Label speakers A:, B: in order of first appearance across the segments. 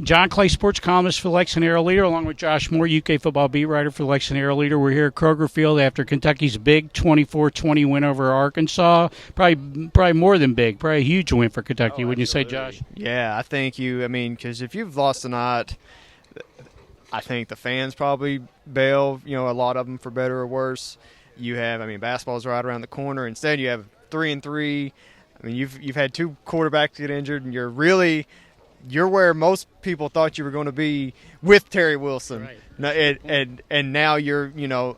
A: John Clay, sports columnist for the Lexington Herald-Leader, along with Josh Moore, UK football beat writer for the Lexington Herald-Leader. We're here at Kroger Field after Kentucky's big 24-20 win over Arkansas. Probably more than big, probably a huge win for Kentucky, wouldn't you say, Josh?
B: Yeah, I think because if you've lost tonight, I think the fans probably bail, a lot of them for better or worse. You have, basketball's right around the corner. Instead, you have 3-3. You've had two quarterbacks get injured, and you're where most people thought you were going to be with Terry Wilson.
A: Right.
B: And now you're,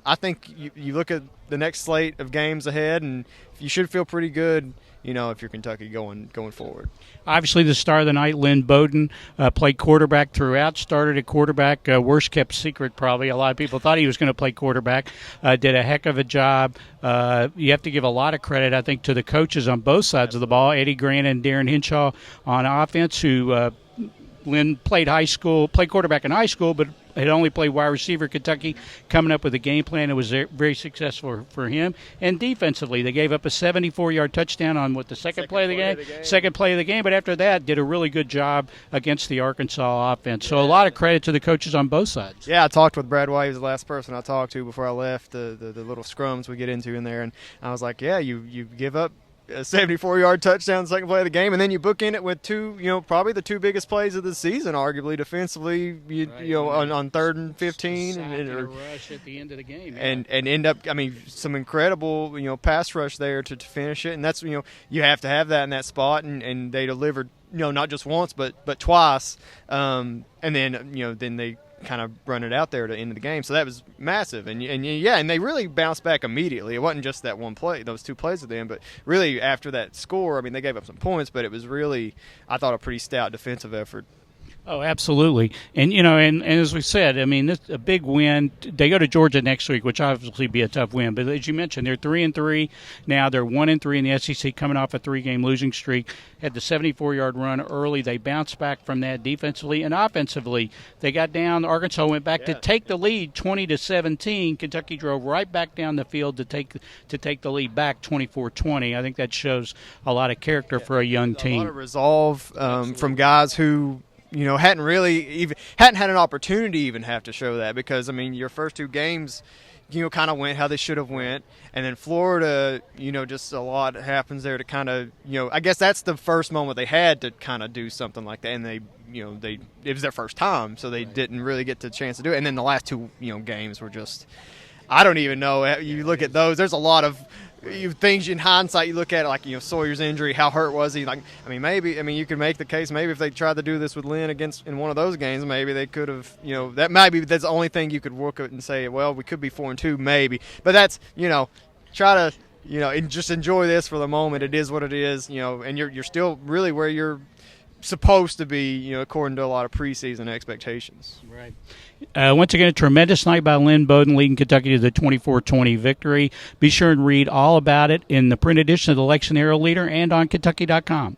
B: I think you look at the next slate of games ahead, and you should feel pretty good, if you're Kentucky going forward.
A: Obviously, the star of the night, Lynn Bowden, played quarterback throughout, started at quarterback, worst kept secret probably. A lot of people thought he was going to play quarterback, did a heck of a job. You have to give a lot of credit, I think, to the coaches on both sides of the ball, Eddie Grant and Darren Hinshaw on offense, who Lynn played quarterback in high school, but had only played wide receiver at Kentucky, coming up with a game plan that was very successful for him. And defensively, they gave up a 74-yard touchdown on the second play of the game, but after that did a really good job against the Arkansas offense. So a lot of credit to the coaches on both sides.
B: Yeah, I talked with Brad White. He was the last person I talked to before I left, the little scrums we get into in there, and I was like, yeah, you give up a 74-yard touchdown second play of the game, and then you bookend it with two, probably the two biggest plays of the season, arguably defensively, on 3rd and 15,
A: and a rush at the end of the game,
B: and end up, some incredible, pass rush there to finish it, and that's, you have to have that in that spot, and they delivered, not just once but twice, and then, then they kind of run it out there to end the game. So that was massive. And they really bounced back immediately. It wasn't just that one play, those two plays at the end, but really after that score, they gave up some points, but it was really, I thought, a pretty stout defensive effort.
A: Oh, absolutely. And, and as we said, this a big win. They go to Georgia next week, which obviously be a tough win. But as you mentioned, they're 3-3 now. They're 1-3 in the SEC, coming off a 3-game losing streak. Had the 74-yard run early. They bounced back from that defensively and offensively. They got down. Arkansas went back to take the lead 20-17. Kentucky drove right back down the field to take the lead back 24-20. I think that shows a lot of character for a young team.
B: A lot of resolve from guys who hadn't had an opportunity to even have to show that, because your first two games kind of went how they should have went, and then Florida, just a lot happens there to kind of, I guess that's the first moment they had to kind of do something like that, and they it was their first time, so they didn't really get the chance to do it. And then the last two games were just, I don't even know. You look at those, there's a lot of things in hindsight. You look at it like, Sawyer's injury, how hurt was he? Like, maybe you could make the case, maybe if they tried to do this with Lynn in one of those games, maybe they could have, that's the only thing you could work at and say, well, we could be 4-2 maybe. But that's, try to, and just enjoy this for the moment. It is what it is, and you're still really where you're supposed to be, according to a lot of preseason expectations.
A: Right. Once again, a tremendous night by Lynn Bowden, leading Kentucky to the 24-20 victory. Be sure and read all about it in the print edition of the Lexington Herald-Leader and on Kentucky.com.